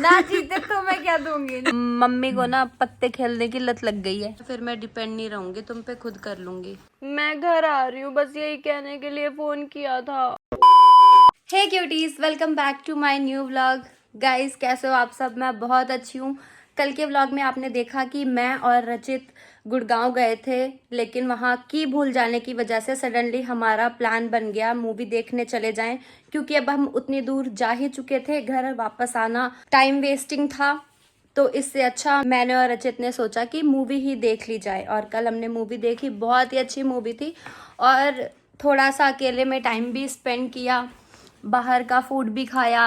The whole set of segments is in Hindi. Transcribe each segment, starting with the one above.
ना जीते तो मैं क्या दूंगी। मम्मी को ना पत्ते खेलने की लत लग गई है, फिर मैं डिपेंड नहीं रहूंगी तुम पे, खुद कर लूंगी। मैं घर आ रही हूँ, बस यही कहने के लिए फोन किया था। Hey cuties, welcome back to my new vlog. Guys कैसे हो आप सब? मैं बहुत अच्छी हूँ। कल के व्लॉग में आपने देखा कि मैं और रचित गुड़गांव गए थे, लेकिन वहाँ की भूल जाने की वजह से सडनली हमारा प्लान बन गया मूवी देखने चले जाएं, क्योंकि अब हम उतनी दूर जा ही चुके थे, घर वापस आना टाइम वेस्टिंग था। तो इससे अच्छा मैंने और रचित ने सोचा कि मूवी ही देख ली जाए, और कल हमने मूवी देखी, बहुत ही अच्छी मूवी थी। और थोड़ा सा अकेले में टाइम भी स्पेंड किया, बाहर का फूड भी खाया,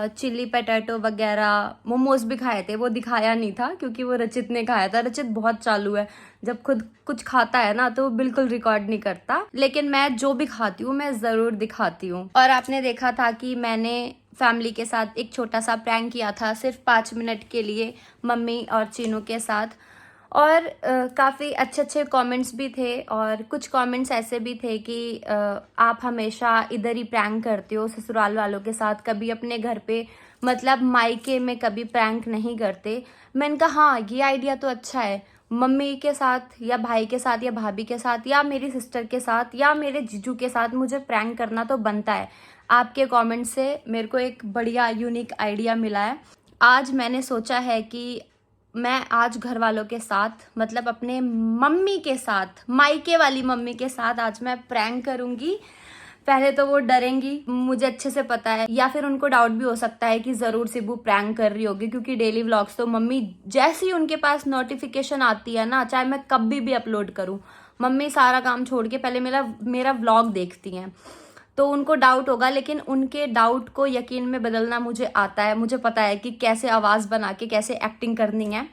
चिली पटेटो वगैरह, मोमोज भी खाए थे। वो दिखाया नहीं था क्योंकि वो रचित ने खाया था। रचित बहुत चालू है, जब खुद कुछ खाता है ना तो वो बिल्कुल रिकॉर्ड नहीं करता, लेकिन मैं जो भी खाती हूँ मैं जरूर दिखाती हूँ। और आपने देखा था कि मैंने फैमिली के साथ एक छोटा सा प्रैंक किया था, सिर्फ 5 मिनट के लिए, मम्मी और चीनू के साथ। और काफ़ी अच्छे अच्छे कमेंट्स भी थे, और कुछ कमेंट्स ऐसे भी थे कि आप हमेशा इधर ही प्रैंक करते हो ससुराल वालों के साथ, कभी अपने घर पे मतलब मायके में कभी प्रैंक नहीं करते। मैंने कहा हाँ, ये आइडिया तो अच्छा है, मम्मी के साथ या भाई के साथ या भाभी के साथ या मेरी सिस्टर के साथ या मेरे जीजू के साथ मुझे प्रैंक करना तो बनता है। आपके कमेंट से मेरे को एक बढ़िया यूनिक आइडिया मिला है। आज मैंने सोचा है कि मैं आज घर वालों के साथ, मतलब अपने मम्मी के साथ, मायके वाली मम्मी के साथ आज मैं प्रैंक करूंगी। पहले तो वो डरेंगी, मुझे अच्छे से पता है, या फिर उनको डाउट भी हो सकता है कि जरूर सिब्बू प्रैंक कर रही होगी, क्योंकि डेली व्लॉग्स तो मम्मी जैसे ही उनके पास नोटिफिकेशन आती है ना, चाहे मैं कभी भी अपलोड करूं, मम्मी सारा काम छोड़ के पहले मेरा व्लॉग देखती हैं। तो उनको डाउट होगा, लेकिन उनके डाउट को यकीन में बदलना मुझे आता है। मुझे पता है कि कैसे आवाज़ बना के कैसे एक्टिंग करनी है।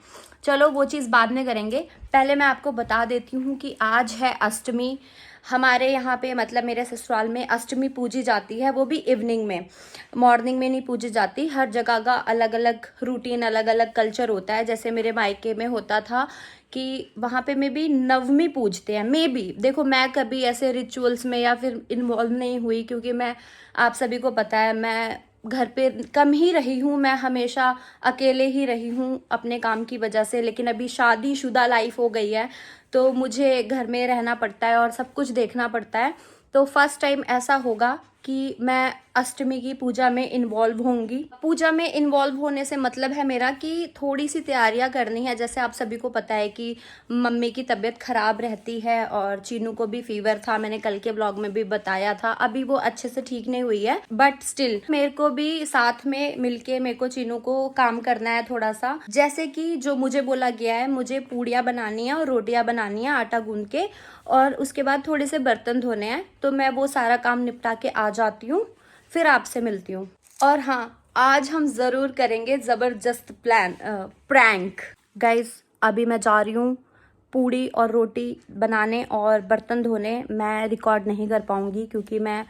चलो वो चीज़ बाद में करेंगे, पहले मैं आपको बता देती हूँ कि आज है अष्टमी। हमारे यहाँ पे मतलब मेरे ससुराल में अष्टमी पूजी जाती है, वो भी इवनिंग में, मॉर्निंग में नहीं पूजी जाती। हर जगह का अलग अलग रूटीन, अलग अलग कल्चर होता है। जैसे मेरे मायके में होता था कि वहाँ पे मे बी नवमी पूजते हैं, मे बी। देखो मैं कभी ऐसे रिचुअल्स में या फिर इन्वॉल्व नहीं हुई, क्योंकि मैं, आप सभी को पता है, मैं घर पे कम ही रही हूँ, मैं हमेशा अकेले ही रही हूँ अपने काम की वजह से। लेकिन अभी शादीशुदा लाइफ हो गई है, तो मुझे घर में रहना पड़ता है और सब कुछ देखना पड़ता है। तो फर्स्ट टाइम ऐसा होगा कि मैं अष्टमी की पूजा में इन्वॉल्व होंगी। पूजा में इन्वॉल्व होने से मतलब है मेरा कि थोड़ी सी तैयारियां करनी है। जैसे आप सभी को पता है कि मम्मी की तबीयत खराब रहती है, और चीनू को भी फीवर था, मैंने कल के ब्लॉग में भी बताया था। अभी वो अच्छे से ठीक नहीं हुई है, बट स्टिल मेरे को भी साथ में मिलके मेरे को चीनू को काम करना है थोड़ा सा। जैसे कि जो मुझे बोला गया है, मुझे पूड़ियाँ बनानी है और रोटियां बनानी है आटा गूंद के, और उसके बाद थोड़े से बर्तन धोने हैं। तो मैं वो सारा काम निपटा के आ जाती हूँ, फिर आपसे मिलती हूँ। और हाँ, आज हम जरूर करेंगे जबरदस्त प्रैंक। गाइस अभी मैं जा रही हूँ पूड़ी और रोटी बनाने और बर्तन धोने। मैं रिकॉर्ड नहीं कर पाऊंगी क्योंकि मैं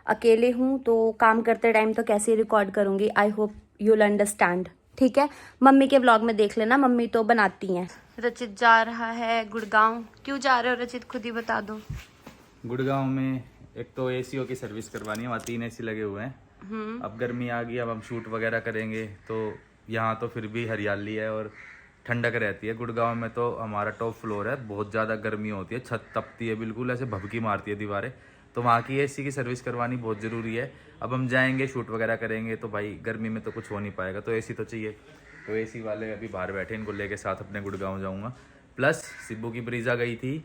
अकेले हूँ, तो काम करते टाइम तो कैसे रिकॉर्ड करूंगी। आई होप यूल अंडरस्टैंड, ठीक है? मम्मी के व्लॉग में देख लेना, मम्मी तो बनाती हैं। रचित जा रहा है गुड़गांव। क्यों जा रहे हो रचित, खुद ही बता दो। गुड़गांव में एक तो एसीओ की सर्विस करवानी है, वहाँ 3 एसी लगे हुए हैं। अब गर्मी आ गई, अब हम शूट वगैरह करेंगे, तो यहाँ तो फिर भी हरियाली है और ठंडक रहती है। गुड़गांव में तो हमारा टॉप फ्लोर है, बहुत ज़्यादा गर्मी होती है, छत तपती है, बिल्कुल ऐसे भभकी मारती है दीवारें। तो वहाँ की एसी की सर्विस करवानी बहुत ज़रूरी है। अब हम जाएंगे, शूट वगैरह करेंगे, तो भाई गर्मी में तो कुछ हो नहीं पाएगा, तो एसी तो चाहिए। तो एसी वाले अभी बाहर बैठे, इनको लेके साथ अपने गुड़गांव जाऊँगा। प्लस सिब्बू की ब्रीजा गई थी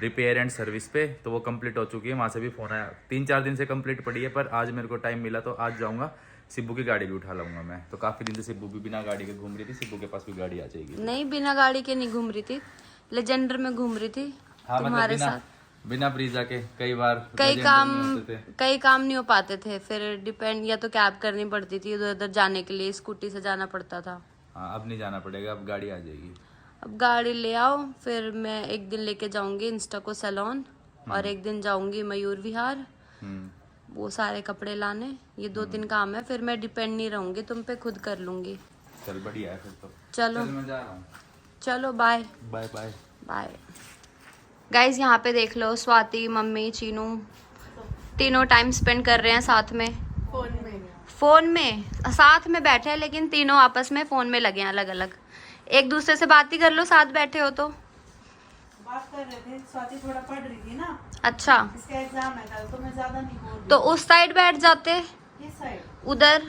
रिपेयर एंड सर्विस पे, तो वो कंप्लीट हो चुकी है। वहाँ से भी फ़ोन आया, 3-4 दिन से कंप्लीट पड़ी है, पर आज मेरे को टाइम मिला तो आज जाऊँगा। सिब्बू की गाड़ी भी उठा लाऊंगा मैं, तो काफ़ी दिन से सिब्बू भी बिना गाड़ी के घूम रही थी, सिब्बू के पास भी गाड़ी आ जाएगी। नहीं, बिना गाड़ी के नहीं घूम रही थी, लेजेंडर में घूम रही थी। हाँ, तुम्हारे मतलब साथ बिना ब्रीजा के कई बार कई लेजेंडर काम नहीं हो पाते थे, फिर डिपेंड या तो कैब करनी पड़ती थी, उधर उधर जाने के लिए स्कूटी से जाना पड़ता था। हाँ, अब नहीं जाना पड़ेगा, अब गाड़ी आ जाएगी। अब गाड़ी ले आओ, फिर मैं एक दिन लेके जाऊंगी इंस्टा को सैलून, और एक दिन जाऊंगी मयूर विहार, वो सारे कपड़े लाने। ये 2-3 काम है, फिर मैं डिपेंड नहीं रहूंगी तुम पे, खुद कर लूंगी। चल बढ़िया है फिर तो। चलो मैं जा रहा हूँ। चलो bye bye bye bye. Guys यहाँ पे देख लो, स्वाति, मम्मी, चीनू, तीनों टाइम स्पेंड कर रहे हैं साथ में फोन में साथ में बैठे हैं, लेकिन तीनों आपस में फोन में लगे हैं अलग अलग। एक दूसरे से बात ही कर लो, साथ बैठे हो तो। बात कर रहे थे, स्वाति थोड़ा पढ़ रही थी ना, अच्छा, इसका एग्जाम है कल, तो मैं ज्यादा नहीं बोल रही। तो उस साइड बैठ जाते, किस साइड? उधर।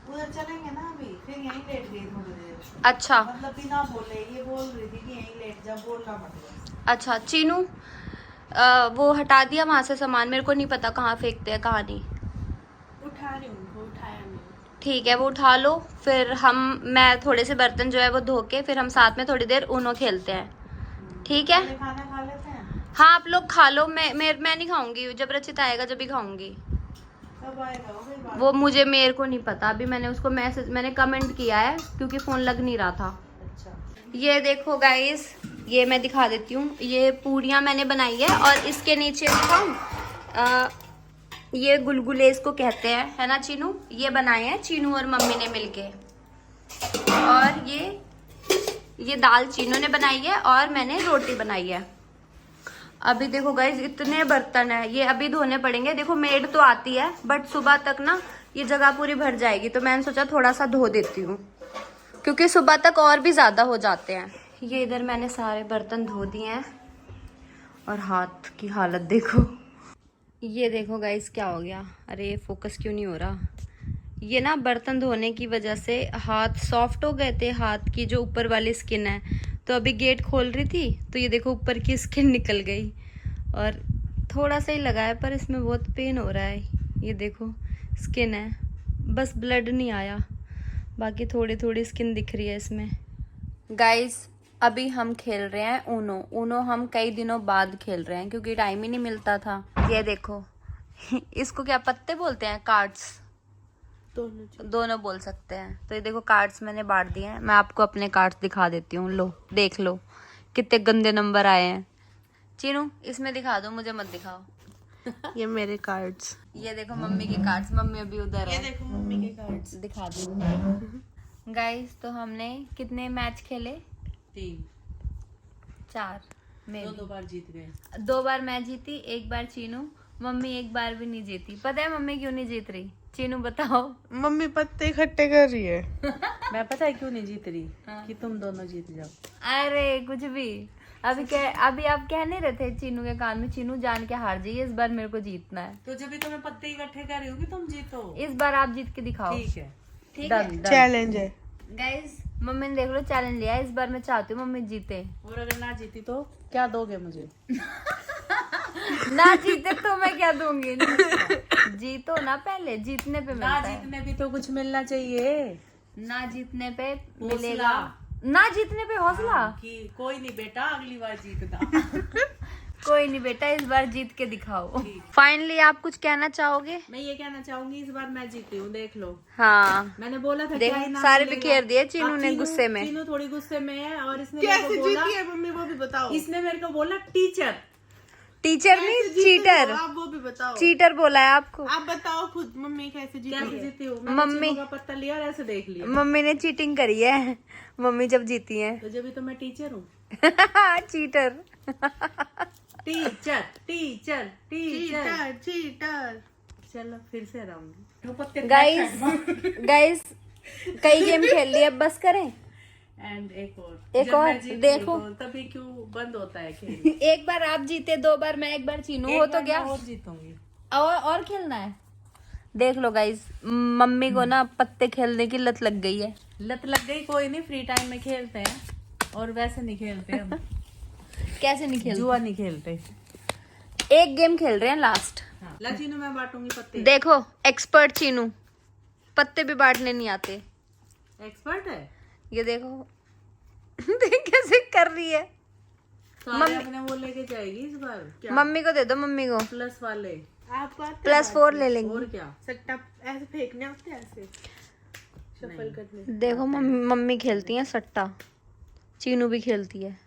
उधर चलेंगे ना अभी, फिर यहीं लेट गई थोड़ी देर। अच्छा मतलब बिना बोले ये बोल रही थी कि यहीं लेट जा, बोलना मत। अच्छा। चीनू वो हटा दिया वहां से सामान, मेरे को नहीं पता कहाँ फेंकते हैं कहाँ नहीं। उठा रही हूँ, वो उठाया नहीं। ठीक है, वो उठा लो। फिर मैं थोड़े से बर्तन जो है वो धो के फिर हम साथ में थोड़ी देर ऊनो खेलते हैं, ठीक है? पहले खाना खा लेते हैं। हाँ, आप लोग खा लो, मैं नहीं खाऊंगी, जब रचित आएगा जब ही खाऊंगी। कब आएगा वो? भाई बात। वो मेरे को नहीं पता, अभी मैंने उसको मैंने कमेंट किया है क्योंकि फोन लग नहीं रहा था। अच्छा, ये देखो गाइस, ये मैं दिखा देती हूँ, ये पूड़ियाँ मैंने बनाई है और इसके नीचे दिखाऊं, ये गुलगुले इसको कहते हैं, है ना चीनू? ये बनाए हैं चीनू और मम्मी ने मिलके। और ये दाल चीनू ने बनाई है और मैंने रोटी बनाई है। अभी देखो गाइस, इतने बर्तन है, ये अभी धोने पड़ेंगे। देखो मेड तो आती है बट सुबह तक ना ये जगह पूरी भर जाएगी, तो मैंने सोचा थोड़ा सा धो देती हूँ क्योंकि सुबह तक और भी ज्यादा हो जाते हैं। ये इधर मैंने सारे बर्तन धो दिए हैं और हाथ की हालत देखो। ये देखो गाइस क्या हो गया, अरे फोकस क्यों नहीं हो रहा? ये ना बर्तन धोने की वजह से हाथ सॉफ्ट हो गए थे, हाथ की जो ऊपर वाली स्किन है। तो अभी गेट खोल रही थी तो ये देखो ऊपर की स्किन निकल गई और थोड़ा सा ही लगा है पर इसमें बहुत पेन हो रहा है। ये देखो स्किन है, बस ब्लड नहीं आया, बाकी थोड़ी थोड़ी स्किन दिख रही है इसमें। गाइस अभी हम खेल रहे हैं ऊनो हम कई दिनों बाद खेल रहे हैं क्योंकि टाइम ही नहीं मिलता था। ये देखो इसको क्या पत्ते बोलते हैं? कार्ड्स, दोनों बोल सकते हैं। तो ये देखो कार्ड्स मैंने बांट दिए हैं, मैं आपको अपने कार्ड्स दिखा देती हूँ। लो देख लो कितने गंदे नंबर आए हैं। चीनू इसमें दिखा दो, मुझे मत दिखाओ। ये मेरे कार्ड्स। ये देखो मम्मी के कार्ड्स, मम्मी अभी उधर है। ये देखो मम्मी के कार्ड्स। दिखा दो गाइस। तो हमने कितने मैच खेले? 4 में 2 बार जीत गए। 2 बार मैं जीती, 1 बार चीनू, मम्मी 1 बार भी नहीं जीती। पता है मम्मी क्यों नहीं जीत रही? चीनू बताओ। मम्मी पत्ते इकट्ठे कर रही है। मैं पता है क्यों नहीं जीत रही? हाँ। कि तुम दोनों जीत जाओ। अरे कुछ भी, अभी आप कह नहीं रहे थे चीनू के कान में, चीनू जान के हार जाइए, इस बार मेरे को जीतना है। तो जब भी तुम्हें पत्ते इकट्ठे कर रही होगी तुम जीतो। इस बार आप जीत के दिखाओ। ठीक है, ठीक है, चैलेंज है। गाइस मम्मी ने देख लो चैलेंज लिया है, इस बार मैं चाहती हूँ मम्मी जीते। और अगर ना जीती तो क्या दोगे मुझे? ना जीते तो मैं क्या दूंगी? जीतो ना पहले, जीतने पे ना मिलता है। जीतने भी तो कुछ मिलना चाहिए। ना जीतने पे हौसला। मिलेगा, ना जीतने पे हौसला। कि कोई नहीं बेटा, अगली बार जीतना। कोई नहीं बेटा, इस बार जीत के दिखाओ। फाइनली आप कुछ कहना चाहोगे? मैं ये कहना चाहूंगी, इस बार मैं जीती हूँ, देख लो। हाँ मैंने बोला था देख, क्या इनाम सारे मिलेगा। बिखेर दिए चीनू अब ने गुस्से में। चीनू थोड़ी गुस्से में है और इसने मेरे को बोला, मम्मी वो भी बताओ। इसने मेरे को बोला टीचर नहीं, चीटर। आप वो भी बताओ। चीटर बोला है आपको। आप बताओ खुद, मम्मी कैसे जीती हूँ? मम्मी चीनू का पत्ता लिया और ऐसे देख लिया। मम्मी ने चीटिंग करी है, मम्मी जब जीती है। तो जब भी तो मैं टीचर हूँ। Cheater. Teacher teacher teacher cheater. चलो फिर से रहूंगी। गाइस कई गेम खेल लिए, अब बस करें। एंड एक और एक और देखो, तभी क्यों बंद होता है खेल? एक बार आप जीते, 2 बार मैं, 1 बार चीनू, हो तो गया। और जीतूंगी। और खेलना है। देख लो गाइस, मम्मी को ना पत्ते खेलने की लत लग गई है। लत लग गई, कोई नहीं, फ्री टाइम में खेलते हैं और वैसे नहीं खेलते हम। कैसे नहीं खेलते? जुआ नहीं खेलते। एक गेम खेल रहे हैं लास्ट। हाँ। ला चीनू मैं बांटूंगी पत्ते। देखो एक्सपर्ट चीनू, पत्ते भी बांटने नहीं आते। एक्सपर्ट है ये देखो देख कैसे कर रही है। सारे अपने वो लेके जाएगी इस बार। क्या? मम्मी को दे दो, मम्मी को प्लस वाले। आपको +4 ले लेंगे। और क्या? सट्टा ऐसे फेंकने आते हैं, ऐसे शफल करने। देखो मम्मी खेलती है सट्टा, चीनू भी खेलती है।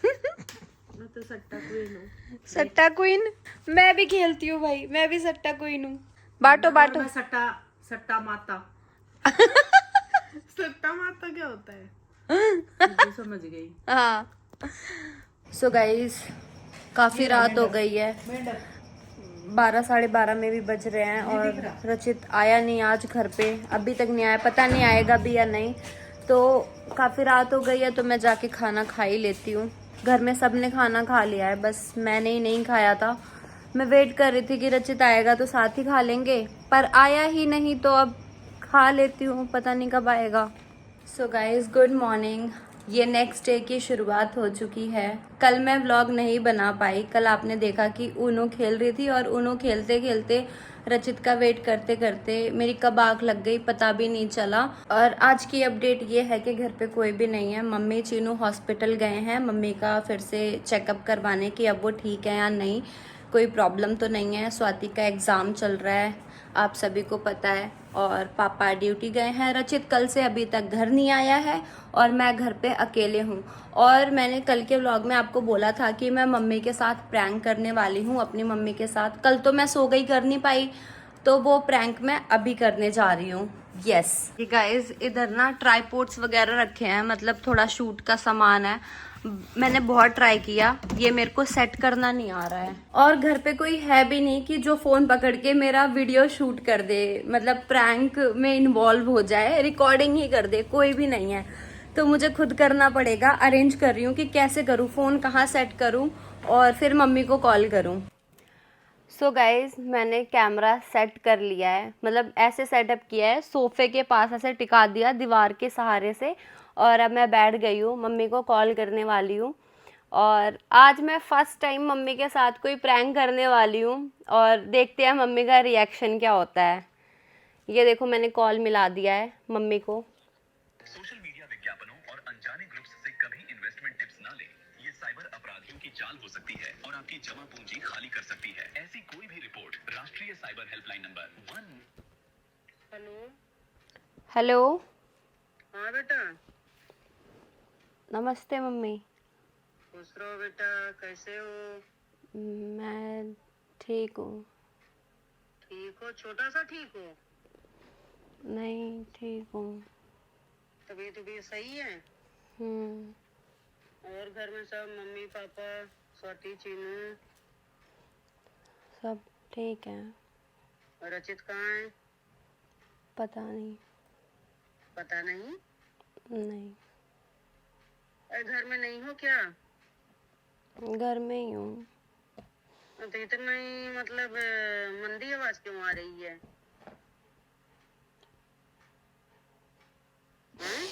मैं तो सट्टा क्वीन हूँ। सट्टा क्वीन, मैं भी खेलती हूँ भाई, मैं भी सट्टा क्वीन हूँ। बांटो बांटो। मैं सट्टा माता। सट्टा माता क्या होता है? मुझे समझ गई। हाँ सो गाइस काफी रात हो गई है। 12 साढ़े 12 में भी बज रहे हैं और रचित आया नहीं आज घर पे, अभी तक नहीं आया, पता नहीं आएगा भी या नहीं। तो काफ़ी रात हो गई है तो मैं जाके खाना खा ही लेती हूँ। घर में सबने खाना खा लिया है, बस मैंने ही नहीं खाया था। मैं वेट कर रही थी कि रचित आएगा तो साथ ही खा लेंगे, पर आया ही नहीं तो अब खा लेती हूँ, पता नहीं कब आएगा। So guys good morning. ये नेक्स्ट डे की शुरुआत हो चुकी है। कल मैं व्लॉग नहीं बना पाई। कल आपने देखा कि ऊनो खेल रही थी और ऊनो खेलते खेलते रचित का वेट करते करते मेरी कब आँख लग गई पता भी नहीं चला। और आज की अपडेट ये है कि घर पे कोई भी नहीं है। मम्मी चीनू हॉस्पिटल गए हैं मम्मी का फिर से चेकअप करवाने की, अब वो ठीक है या नहीं, कोई प्रॉब्लम तो नहीं है। स्वाति का एग्ज़ाम चल रहा है, आप सभी को पता है। और पापा ड्यूटी गए हैं। रचित कल से अभी तक घर नहीं आया है और मैं घर पे अकेले हूँ। और मैंने कल के व्लॉग में आपको बोला था कि मैं मम्मी के साथ प्रैंक करने वाली हूँ, अपनी मम्मी के साथ। कल तो मैं सो गई, कर नहीं पाई, तो वो प्रैंक मैं अभी करने जा रही हूँ। यस गाइज, इधर ना ट्राईपोड्स वगैरह रखे हैं, मतलब थोड़ा शूट का सामान है। मैंने बहुत ट्राई किया, ये मेरे को सेट करना नहीं आ रहा है। और घर पे कोई है भी नहीं कि जो फोन पकड़ के मेरा वीडियो शूट कर दे, मतलब प्रैंक में इन्वॉल्व हो जाए, रिकॉर्डिंग ही कर दे, कोई भी नहीं है। तो मुझे खुद करना पड़ेगा। अरेंज कर रही हूँ कि कैसे करूँ, फोन कहाँ सेट करूँ और फिर मम्मी को कॉल करूँ। सो गाइज मैंने कैमरा सेट कर लिया है, मतलब ऐसे सेटअप किया है, सोफे के पास ऐसे टिका दिया दीवार के सहारे से। और अब मैं बैठ गई हूँ, मम्मी को कॉल करने वाली हूँ। और आज मैं फर्स्ट टाइम मम्मी के साथ कोई प्रैंक करने वाली हूँ और देखते हैं मम्मी का रिएक्शन क्या होता है। ये देखो मैंने कॉल मिला दिया है मम्मी को। सोशल मीडिया विज्ञापनों और अनजाने ग्रुप्स से कभी इन्वेस्टमेंट टिप्स ना लें। ये साइबर अपराधियों की चाल हो सकती है और आपकी जमा पूंजी खाली कर सकती है। ऐसी कोई भी रिपोर्ट राष्ट्रीय cyber helpline number 1। Hello. Hello. हाँ बेटा। नमस्ते मम्मी। खुश रहो बेटा, कैसे हो? मैं ठीक हूँ। ठीक हो? छोटा सा ठीक हो? नहीं, ठीक हूँ। तबीयत सही है? और घर में सब मम्मी पापा स्वाति चीनू सब ठीक है। और रचित कहाँ है? पता नहीं। पता नहीं? नहीं, अरे घर में नहीं हो क्या? घर में ही हूँ। तो इतना ही मतलब मंदी आवाज क्यों आ रही है? हैं?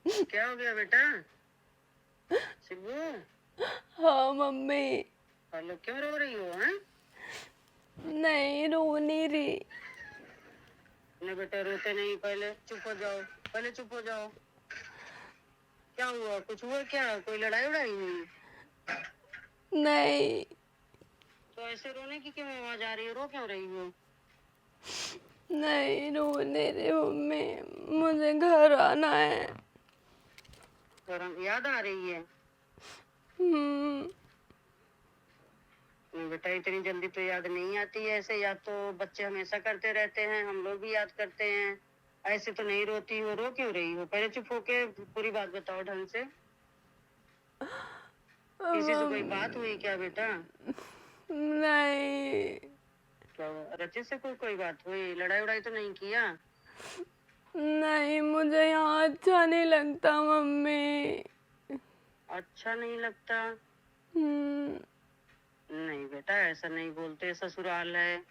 क्या हो गया बेटा? शिबू। हाँ मम्मी। हेलो, क्यों रो रही हो? हैं? नहीं, रो नहीं रही। नहीं बेटा, रोते नहीं, पहले चुप हो जाओ, पहले चुप हो जाओ। क्या हुआ? कुछ हुआ क्या? कोई लड़ाई उड़ाई हुई? नहीं। तो ऐसे रोने की क्यों आवाज आ रही है? रो क्यों रही हो? नहीं, रो नहीं रही मम्मी, मुझे घर आना है। याद आ रही है? नहीं बेटा, इतनी जल्दी तो याद नहीं आती है। ऐसे याद तो बच्चे हमेशा करते रहते हैं, हम लोग भी याद करते हैं। ऐसे तो नहीं रोती हो, रो क्यों रही हो? पहले चुप होके पूरी बात बताओ ढंग से। किसी से कोई बात हुई क्या बेटा? नहीं। क्या हुआ? रचित से कोई बात हुई? लड़ाई उड़ाई तो नहीं किया? नहीं, मुझे यहाँ अच्छा नहीं लगता मम्मी। अच्छा नहीं लगता? नहीं बेटा, ऐसा नहीं बोलते, ससुराल है।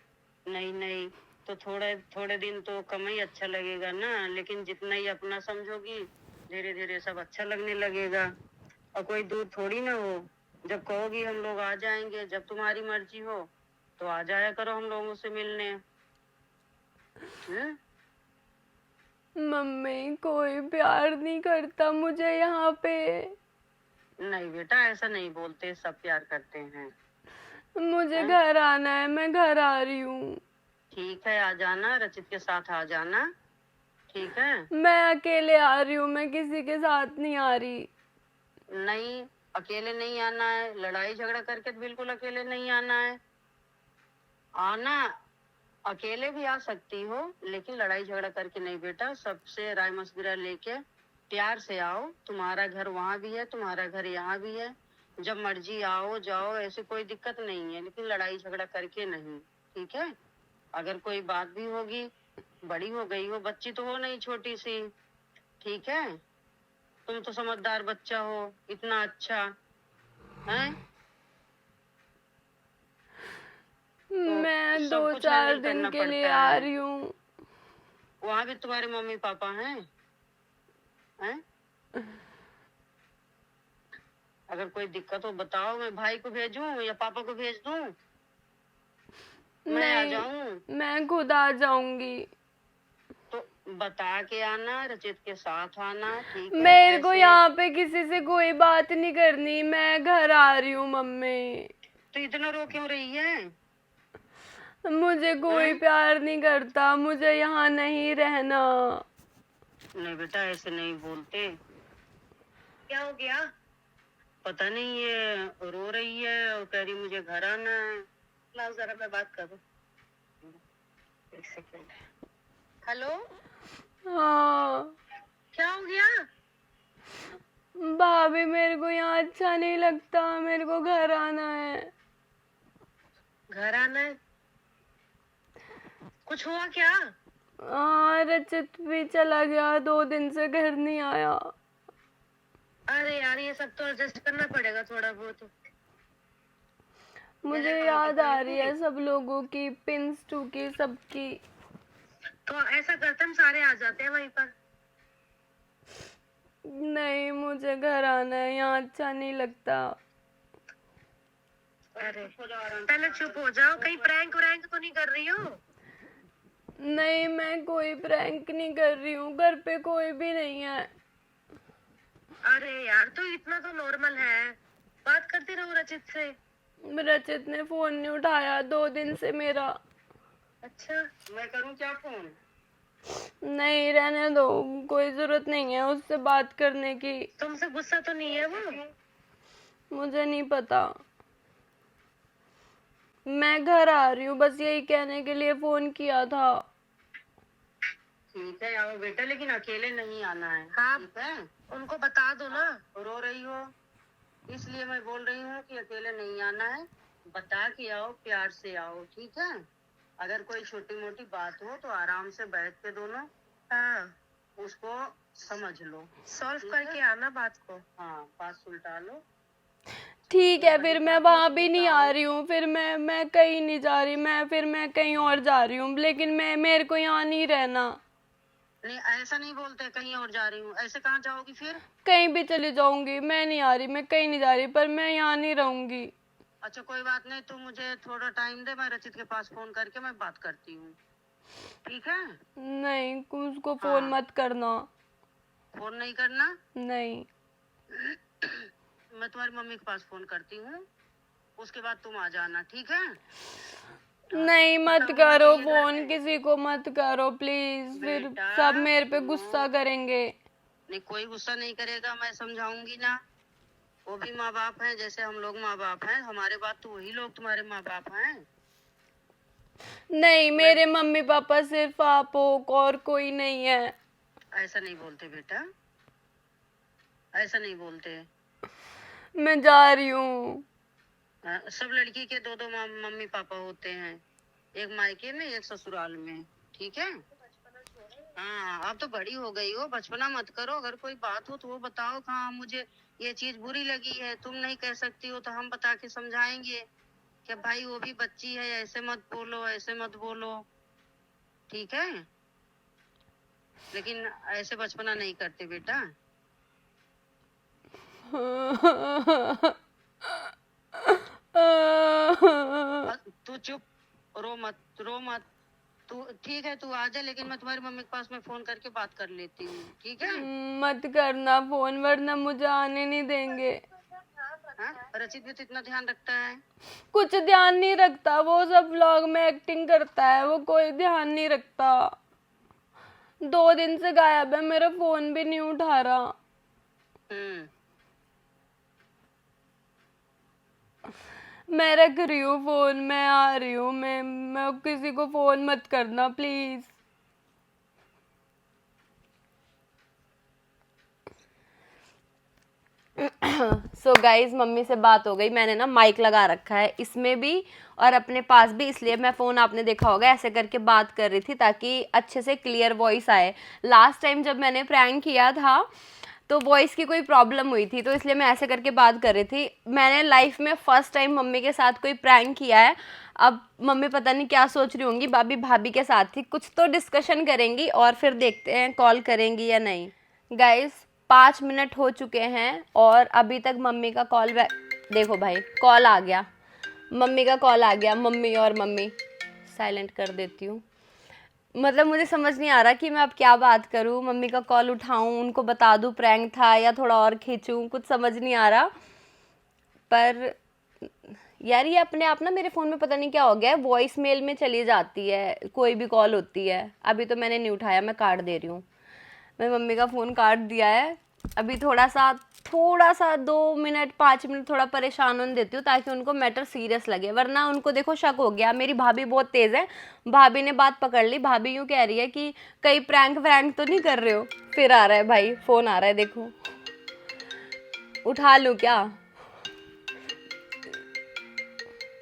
नहीं नहीं तो थोड़े दिन तो कम ही अच्छा लगेगा ना, लेकिन जितना ही अपना समझोगी धीरे धीरे सब अच्छा लगने लगेगा। और कोई दूर थोड़ी ना हो, जब कहोगी हम लोग आ जाएंगे, जब तुम्हारी मर्जी हो तो आ जाया करो हम लोगों से मिलने। मम्मी कोई प्यार नहीं करता मुझे यहाँ पे। नहीं बेटा, ऐसा नहीं बोलते, सब प्यार करते हैं। मुझे घर आना है, मैं घर आ रही हूँ। ठीक है, आ जाना, रचित के साथ आ जाना। ठीक है? मैं अकेले आ रही हूँ, मैं किसी के साथ नहीं आ रही। नहीं, अकेले नहीं आना है। लड़ाई झगड़ा करके तो बिल्कुल अकेले नहीं आना है। आना अकेले भी आ सकती हो, लेकिन लड़ाई झगड़ा करके नहीं बेटा। सबसे राय मशविरा लेके प्यार से आओ। तुम्हारा घर वहाँ भी है, तुम्हारा घर यहाँ भी है। जब मर्जी आओ जाओ, ऐसी कोई दिक्कत नहीं है, लेकिन लड़ाई झगड़ा करके नहीं, ठीक है। अगर कोई बात भी होगी, बड़ी हो गई हो, बच्ची तो हो नहीं छोटी सी, ठीक है। तुम तो समझदार बच्चा हो, इतना अच्छा है। मैं सब दो कुछ चार हैंडल दिन करना के लिए पड़ता आ है। रही हूँ। वहाँ भी तुम्हारे मम्मी पापा हैं, हैं? अगर कोई दिक्कत हो बताओ, मैं भाई को भेजूं या पापा को भेज दूं? मैं आ नहीं, जाऊं मैं खुद आ जाऊंगी। तो बता के आना, रचित के साथ आना, ठीक है। मेरे को ऐसे यहाँ पे किसी से कोई बात नहीं करनी, मैं घर आ रही हूँ मम्मी। तो इतना रो क्यों रही है? मुझे कोई प्यार नहीं करता, मुझे यहाँ नहीं रहना। नहीं बेटा, ऐसे नहीं बोलते। क्या हो गया? पता नहीं, ये रो रही है और कह रही मुझे घर आना है। लाओ जरा मैं बात करूं, एक सेकंड। हेलो, हाँ क्या हो गया? भाभी, मेरे को यहाँ अच्छा नहीं लगता, मेरे को घर आना है। घर आना है? कुछ हुआ क्या? हाँ, रचित भी चला गया, 2 दिन से घर नहीं आया। अरे यार, ये सब तो एडजस्ट करना पड़ेगा थोड़ा बहुत। मुझे याद आ रही है सब लोगों की, पिंस टू की, सबकी। तो ऐसा करते हम सारे आ जाते हैं वहीं पर। नहीं, मुझे घर आना है, यहाँ अच्छा नहीं लगता। अरे पहले चुप हो जाओ, कहीं प्रैंक व्रैंक तो नहीं कर रही हो? नहीं, मैं कोई प्रैंक नहीं कर रही हूँ, घर पे कोई भी नहीं है। अरे यार, तो इतना तो नॉर्मल है, बात करती रहो रचित से। रचित ने फोन नहीं उठाया 2 दिन से मेरा। अच्छा, मैं करूँ क्या फोन? नहीं, रहने दो, कोई जरूरत नहीं है उससे बात करने की। तुमसे गुस्सा तो नहीं है वो? मुझे नहीं पता, मैं घर आ रही हूँ, बस यही कहने के लिए फोन किया था। ठीक है, आओ बेटा, लेकिन अकेले नहीं आना है। हाँ, ठीक है, उनको बता दो ना। रो रही हो इसलिए मैं बोल रही हूँ कि अकेले नहीं आना है, बता के आओ, प्यार से आओ, ठीक है। अगर कोई छोटी मोटी बात हो तो आराम से बैठ के दोनों, हाँ, उसको समझ लो, सॉल्व करके आना बात को। हाँ, बात सुलझा लो। ठीक है, फिर मैं वहां भी नहीं आ रही हूँ, फिर मैं कहीं नहीं जा रही, मैं कहीं और जा रही हूँ, लेकिन मेरे को यहाँ नहीं रहना। नहीं, ऐसा नहीं बोलते कहीं और जा रही हूँ, ऐसे कहाँ जाओगी फिर? कहीं भी चली जाऊंगी, मैं नहीं आ रही, मैं कहीं नहीं जा रही, पर मैं यहाँ नहीं रहूंगी। अच्छा, कोई बात नहीं, तू मुझे थोड़ा टाइम दे, मैं रचित के पास फोन करके मैं बात करती हूँ, ठीक है। नहीं, उसको फोन हाँ। मत करना। फोन नहीं करना? नहीं, मैं तुम्हारी मम्मी के पास फोन करती हूँ, उसके बाद तुम आ जाना, ठीक है। नहीं, मत करो फोन, किसी को मत करो प्लीज, फिर बेटा, सब मेरे पे गुस्सा करेंगे। नहीं, कोई गुस्सा नहीं करेगा, मैं समझाऊंगी ना। वो भी माँ बाप हैं, जैसे हम लोग माँ बाप हैं, हमारे बात तो वही लोग तुम्हारे माँ बाप हैं। नहीं, मेरे मम्मी पापा सिर्फ आप हो, और कोई नहीं है। ऐसा नहीं बोलते बेटा, ऐसा नहीं बोलते। मैं जा रही हूँ। सब लड़की के दो दो मम्मी पापा होते हैं, एक मायके में एक ससुराल में, ठीक है। हाँ, अब तो बड़ी हो गई हो, बचपना मत करो। अगर कोई बात हो तो वो बताओ, हाँ मुझे ये चीज बुरी लगी है, तुम नहीं कह सकती हो तो हम बता के समझाएंगे कि भाई वो भी बच्ची है, ऐसे मत बोलो, ऐसे मत बोलो, ठीक है। लेकिन ऐसे बचपना नहीं करते बेटा। तू चुप, रो मत, रो मत। तू ठीक है, तू आ जा, लेकिन मैं तुम्हारी मम्मी के पास में फोन करके बात कर लेती हूँ, ठीक है। मत करना फोन, वरना मुझे आने नहीं देंगे। हाँ, रचित भी तो इतना ध्यान रखता है। कुछ ध्यान नहीं रखता, वो सब व्लॉग में एक्टिंग करता है, वो कोई ध्यान नहीं रखता। 2 दिन से गायब है, मेरा फोन भी नहीं उठा रहा। मैं रख रही हूँ फोन, मैं आ रही हूँ, मैं किसी को फोन मत करना प्लीज। सो गाइज मम्मी से बात हो गई, मैंने ना माइक लगा रखा है इसमें भी और अपने पास भी, इसलिए मैं फ़ोन आपने देखा होगा ऐसे करके बात कर रही थी ताकि अच्छे से क्लियर वॉइस आए। लास्ट टाइम जब मैंने प्रैंक किया था तो वॉइस की कोई प्रॉब्लम हुई थी, तो इसलिए मैं ऐसे करके बात कर रही थी। मैंने लाइफ में फ़र्स्ट टाइम मम्मी के साथ कोई प्रैंक किया है। अब मम्मी पता नहीं क्या सोच रही होंगी, भाभी के साथ थी, कुछ तो डिस्कशन करेंगी और फिर देखते हैं कॉल करेंगी या नहीं। गाइज 5 मिनट हो चुके हैं और अभी तक मम्मी का कॉल बैक, देखो भाई कॉल आ गया, मम्मी का कॉल आ गया। मम्मी और मम्मी, साइलेंट कर देती हूँ। मतलब मुझे समझ नहीं आ रहा कि मैं अब क्या बात करूँ, मम्मी का कॉल उठाऊँ, उनको बता दूँ प्रैंक था या थोड़ा और खींचूँ, कुछ समझ नहीं आ रहा। पर यार ये अपने आप ना मेरे फ़ोन में पता नहीं क्या हो गया है, वॉइस मेल में चली जाती है कोई भी कॉल होती है। अभी तो मैंने नहीं उठाया, मैं काट दे रही हूँ। मैं मम्मी का फ़ोन काट दिया है। अभी थोड़ा सा 2 मिनट 5 मिनट थोड़ा परेशान होने देती हूँ ताकि उनको मैटर सीरियस लगे, वरना उनको देखो शक हो गया। मेरी भाभी बहुत तेज़ है, भाभी ने बात पकड़ ली। भाभी यूँ कह रही है कि कहीं प्रैंक वैंक तो नहीं कर रहे हो। फिर आ रहा है भाई, फ़ोन आ रहा है, देखो उठा लूँ क्या?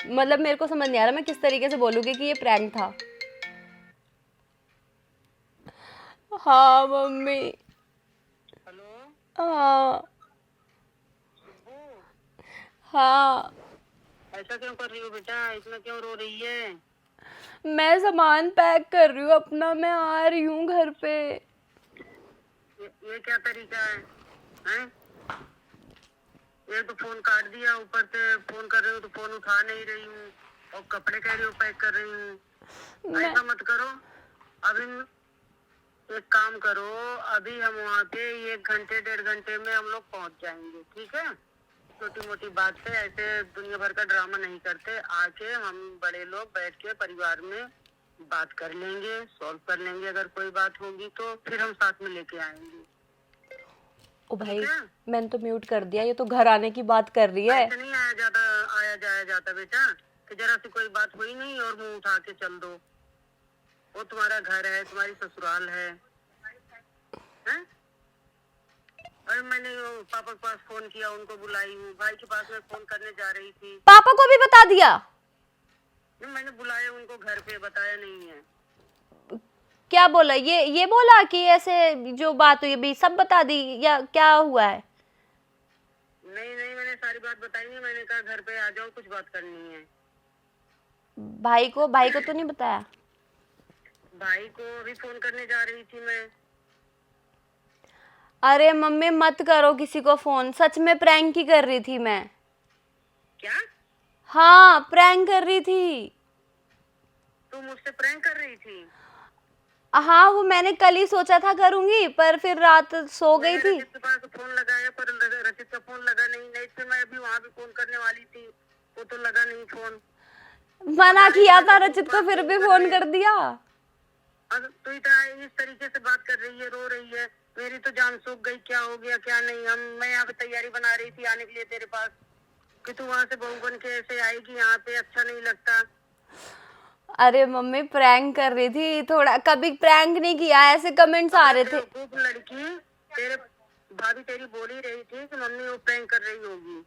मतलब मेरे को समझ नहीं आ रहा मैं किस तरीके से बोलूँगी कि ये प्रैंक था। हाँ मम्मी। हेलो हाँ हाँ। ऐसा क्यों कर रही हो बेटा, इतना क्यों रो रही है? मैं सामान पैक कर रही हूँ अपना, मैं आ रही हूँ घर पे। ये क्या तरीका है? ये तो फोन काट दिया, ऊपर से फोन कर रही हूँ तो फोन उठा नहीं रही हूँ, और कपड़े कह रही हूँ पैक कर रही हूँ। ऐसा मत करो। अभी एक काम करो, अभी हम वहाँ पे 1 घंटे 1.5 घंटे में हम लोग पहुँच जाएंगे, ठीक है? छोटी मोटी बात पे ऐसे दुनिया भर का ड्रामा नहीं करते। आके हम बड़े लोग बैठ के परिवार में बात कर लेंगे, सॉल्व कर लेंगे। अगर कोई बात होगी तो फिर हम साथ में लेके आएंगे। ओ भाई मैंने तो म्यूट कर दिया, ये तो घर आने की बात कर रही है। ऐसे नहीं आया जाया जाता बेटा, कि जरा सी कोई बात हुई नहीं और मुंह उठा के चल दो। वो तुम्हारा घर है, तुम्हारी ससुराल है, हैं? अरे मैंने पापा के पास फोन किया, उनको बुलाई हूँ। भाई के पास में फोन करने जा रही थी, पापा को भी बता दिया? नहीं, मैंने बुलाया उनको घर पे, बताया नहीं है। क्या बोला? ये बोला कि ऐसे जो बात हुई अभी सब बता दी या क्या हुआ है? नहीं नहीं, मैंने सारी बात बताई नहीं। मैंने कहा घर पे आ जाओ, कुछ बात करनी है। भाई को तो नहीं बताया? भाई को अभी फोन करने जा रही थी मैं। अरे मम्मी मत करो किसी को फोन, सच में प्रैंक ही कर रही थी मैं। क्या? हाँ प्रैंक कर रही थी। तू मुझसे प्रैंक कर रही थी? हाँ वो मैंने कल ही सोचा था करूंगी, पर फिर रात सो गई थी। रचित के पास फोन लगाया पर रचित का फोन लगा नहीं फिर मैं अभी वहाँ भी फोन करने वाली थी, वो तो लगा नहीं फोन। मना किया था रचित को, फिर भी फोन कर दिया। तो इस तरीके से बात कर रही है, रो रही है। मेरी तो जान सूख गई, क्या हो गया क्या नहीं। मैं यहाँ पे तैयारी बना रही थी आने के लिए तेरे पास, कि तू वहाँ से बहू बन के ऐसे आएगी यहाँ पे, अच्छा नहीं लगता। अरे मम्मी प्रैंक कर रही थी, थोड़ा कभी प्रैंक नहीं किया, ऐसे कमेंट्स आ रहे थे। लड़की तेरे भाभी तेरी बोल ही रही थी कि मम्मी वो प्रैंक कर रही होगी।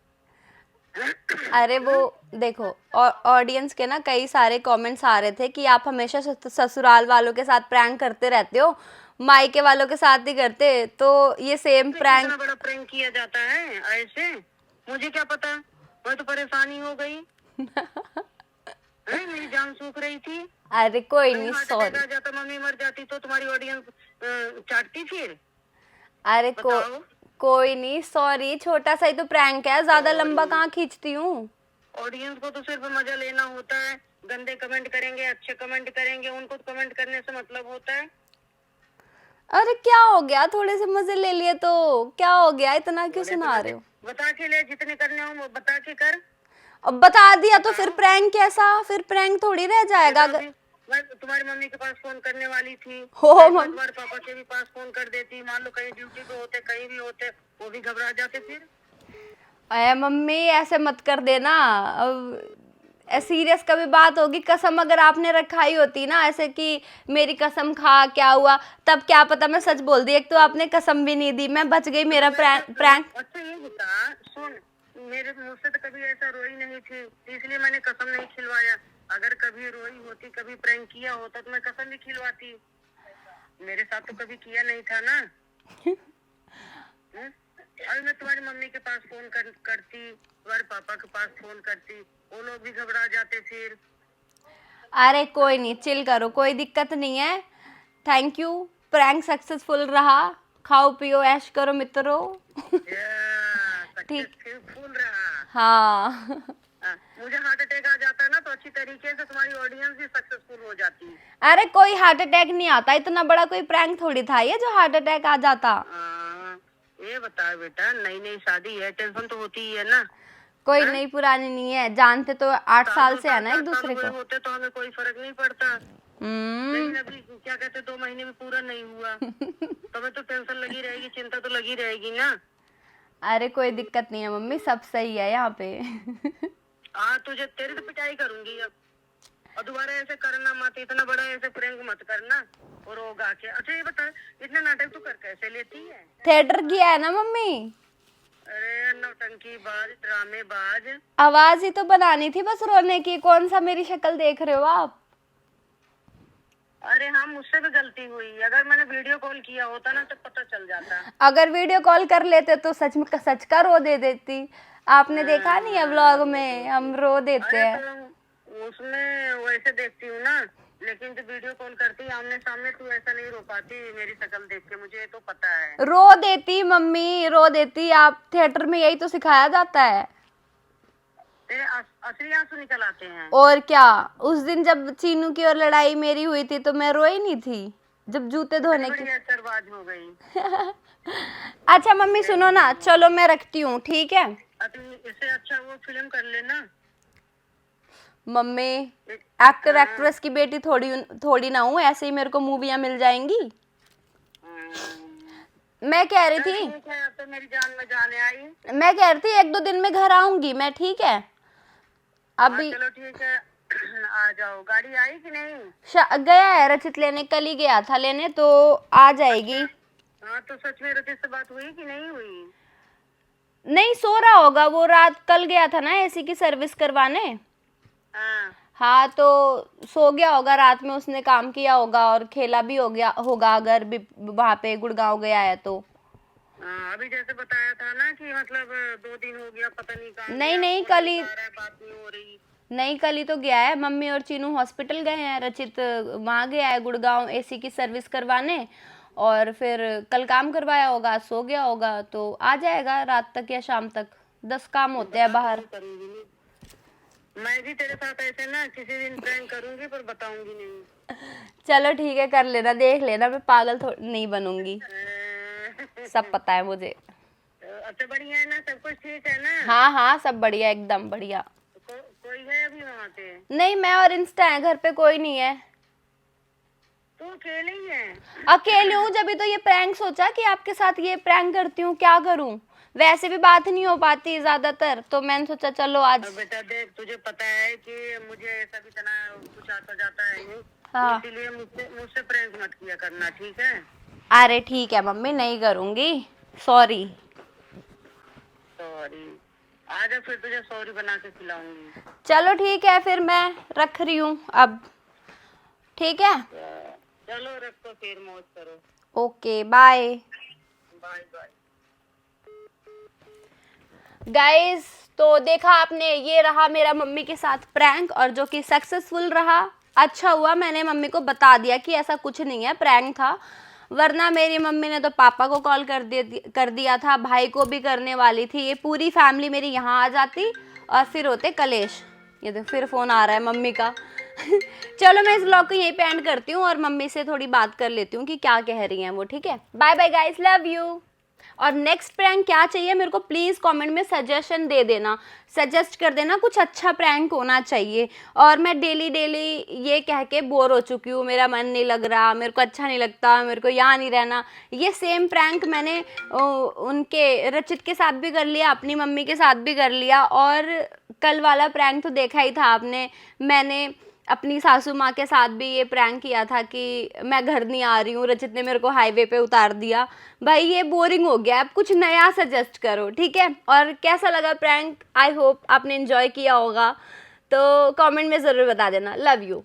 अरे वो देखो ऑडियंस के ना कई सारे कमेंट्स आ रहे थे कि आप हमेशा ससुराल वालों के साथ प्रैंक करते रहते हो, मायके वालों के साथ नहीं करते, तो ये सेम प्रैंक। इतना बड़ा प्रैंक किया जाता है ऐसे? मुझे क्या पता, मैं तो परेशानी हो गई। मेरी जान सूख रही थी। अरे कोई नहीं, सॉरी। जाता मम्मी मर जाती तो तुम्हारी ऑडियंस चाटती फिर। अरे कोई नहीं, सॉरी, छोटा सा ही तो प्रैंक है, ज्यादा लंबा कहाँ खींचती हूँ। ऑडियंस को तो सिर्फ मजा लेना होता है। गंदे कमेंट करेंगे, अच्छे कमेंट करेंगे, उनको कमेंट करने से मतलब होता है। अरे क्या हो गया, थोड़े से मजे ले लिए तो क्या हो गया, इतना क्यों सुना रहे हो? बता के ले, जितने करने हो बता के कर। अब बता दिया तो फिर प्रैंक कैसा, फिर प्रैंक थोड़ी रह जाएगा। मैं तुम्हारी मम्मी के पास फोन करने वाली थी, तुम्हारे पापा के भी पास फोन कर देती। मान लो कहीं ड्यूटी पे होते, कहीं भी होते, वो भी घबरा जाते फिर। अरे मम्मी ऐसे मत कर देना, अब सीरियस कभी बात होगी। कसम अगर आपने रखाई होती ना ऐसे कि मेरी कसम खा क्या हुआ, तब क्या पता मैं सच बोल दी। एक तो आपने कसम भी नहीं दी, मैं बच गई, मेरा प्रैंक। अच्छा ये बता, सुन, मेरे मुंह से तो कभी ऐसा रोई नहीं थी, इसलिए मैंने कसम नहीं खिलवाया। अगर कभी रोई होती, कभी प्रैंक किया होता तो मैं कसम भी खिलवाती। मेरे साथ तो कभी किया नहीं था ना। अभी मैं तुम्हारी मम्मी के पास फोन करती, तुम्हारे पापा के पास फोन करती, वो लोग भी घबरा जाते फिर। अरे कोई नहीं, चिल करो, कोई दिक्कत नहीं है। थैंक यू, प्रैंक सक्सेसफुल रहा। खाओ पियो ऐश करो मित्रों। सक्सेसफुल रहा। हाँ। मुझे हार्ट अटैक आ जाता है ना, तो अच्छी तरीके से तुम्हारी ऑडियंस भी सक्सेसफुल हो जाती। अरे कोई हार्ट अटैक नहीं आता, इतना बड़ा कोई प्रैंक थोड़ी था ये जो हार्ट अटैक आ जाता। ये बता बेटा, नई नई शादी है, टेंशन तो होती ही है ना। कोई नई पुरानी नहीं है, जानते तो 8 साल से है ना एक दूसरे को। होते तो हमें कोई फर्क नहीं पड़ता। लेकिन अभी क्या कहते 2 महीने भी पूरा नहीं हुआ तो हमें तो टेंशन लगी रहेगी, चिंता तो लगी रहेगी ना। अरे कोई दिक्कत नहीं है मम्मी, सब सही है यहाँ पे। तुझे तेरी तो पिटाई करूंगी अब, और दोबारा ऐसे करना मत, इतना बड़ा ऐसे प्रैंक मत करना। और होगा क्या? अच्छा ये बता, इतना नाटक तू कर कैसे लेती है? थिएटर किया है ना मम्मी। अरे नौटंकी बाज, ड्रामे बाज। आवाज ही तो बनानी थी बस रोने की, कौन सा मेरी शक्ल देख रहे हो आप? अरे हाँ, मुझसे भी गलती हुई, अगर मैंने वीडियो कॉल किया होता ना तो पता चल जाता। अगर वीडियो कॉल कर लेते तो सच का रो दे देती। आपने देखा नहीं है व्लॉग में, हम रो देते हैं। तो उसमें वैसे देखती हूँ ना, लेकिन जब वीडियो कॉल करती आमने सामने तू ऐसा नहीं रो पाती मेरी शक्ल देख के, मुझे तो पता है। रो देती मम्मी, रो देती। आप थिएटर में यही तो सिखाया जाता है। तेरे असली आंसू निकल आते हैं। और क्या, उस दिन जब चीनू की और लड़ाई मेरी हुई थी तो मैं रोई नहीं थी, जब जूते धोने की। असरबाज हो गई। अच्छा मम्मी सुनो ना, चलो मैं रखती हूँ, ठीक है? इससे अच्छा वो फिल्म कर लेना। मम्मी एक्टर एक्ट्रेस की बेटी थोड़ी ना हूँ, ऐसे ही मेरे को मूवियाँ मिल जाएंगी। मैं कह रही थी, ठीक है, अब तो मेरी जान में जाने आई। मैं कह रही थी 1-2 दिन में घर आऊंगी मैं, ठीक है? अभी चलो ठीक है, आ जाओ। गाड़ी आई कि नहीं? गया है रचित लेने, कल ही गया था लेने, तो आ जाएगी। हाँ, तो सच में रचित से बात हुई कि नहीं हुई? नहीं, सो रहा होगा वो, रात कल गया था ना एसी की सर्विस करवाने। हाँ, तो सो गया होगा रात में, उसने काम किया होगा और खेला भी हो गया होगा अगर वहाँ पे गुड़गांव गया है तो। अभी जैसे बताया था ना कि मतलब 2 दिन हो गया, पता नहीं कहाँ नहीं कल ही, बात नहीं हो रही। नहीं कल ही तो गया है। मम्मी और चीनू हॉस्पिटल गए हैं, रचित वहाँ गया है गुड़गांव एसी की सर्विस करवाने, और फिर कल काम करवाया होगा, सो गया होगा, तो आ जाएगा रात तक या शाम तक। 10 काम होते हैं बाहर। मैं भी तेरे साथ ऐसे ना किसी दिन प्रैंक करूंगी, पर बताऊंगी नहीं। चलो ठीक है, कर लेना, देख लेना, मैं पागल नहीं बनूंगी, सब पता है मुझे। अच्छा बढ़िया है ना, सब कुछ ठीक है ना? हाँ हाँ, सब बढ़िया, एकदम बढ़िया। कोई है अभी वहाँ पे? नहीं, मैं और इंस्टा है, घर पे कोई नहीं है। तू अकेले ही है? अकेले हूँ, जब भी तो ये प्रैंक सोचा कि आपके साथ ये प्रैंक करती हूँ, क्या करूँ, वैसे भी बात नहीं हो पाती ज्यादातर, तो मैंने सोचा चलो आज। बेटा देख, तुझे पता है कि मुझे ऐसा भी तनाव कुछ आता जाता है, हाँ, इसीलिए मुझसे प्रैंक मत किया करना, ठीक है? अरे ठीक है मम्मी, नहीं करूँगी, सॉरी। आजा, फिर तुझे सॉरी बना के खिलाऊंगी। चलो ठीक है, फिर मैं रख रही हूँ अब, ठीक है? चलो रखो, फिर मौज करो। Okay, bye bye bye. Guys, तो देखा आपने, ये रहा मेरा मम्मी के साथ प्रैंक, और जो कि सक्सेसफुल रहा। अच्छा हुआ मैंने मम्मी को बता दिया कि ऐसा कुछ नहीं है, प्रैंक था, वरना मेरी मम्मी ने तो पापा को कॉल कर दिया था, भाई को भी करने वाली थी, ये पूरी फैमिली मेरी यहाँ आ जाती और फिर होते कलेश। ये तो फिर फ़ोन आ रहा है मम्मी का। चलो मैं इस ब्लॉग को यहीं पे एंड करती हूँ और मम्मी से थोड़ी बात कर लेती हूँ कि क्या कह रही हैं वो, ठीक है? Bye bye guys, love you. और नेक्स्ट प्रैंक क्या चाहिए मेरे को प्लीज़ कमेंट में सजेशन दे देना, सजेस्ट कर देना, कुछ अच्छा प्रैंक होना चाहिए। और मैं डेली ये कह के बोर हो चुकी हूँ, मेरा मन नहीं लग रहा, मेरे को अच्छा नहीं लगता, मेरे को यहाँ नहीं रहना। ये सेम प्रैंक मैंने उनके रचित के साथ भी कर लिया, अपनी मम्मी के साथ भी कर लिया, और कल वाला प्रैंक तो देखा ही था आपने, मैंने अपनी सासू माँ के साथ भी ये प्रैंक किया था कि मैं घर नहीं आ रही हूँ, रचित ने मेरे को हाईवे पे उतार दिया। भाई ये बोरिंग हो गया, अब कुछ नया सजेस्ट करो, ठीक है। और कैसा लगा प्रैंक, आई होप आपने एंजॉय किया होगा, तो कमेंट में ज़रूर बता देना। Love you.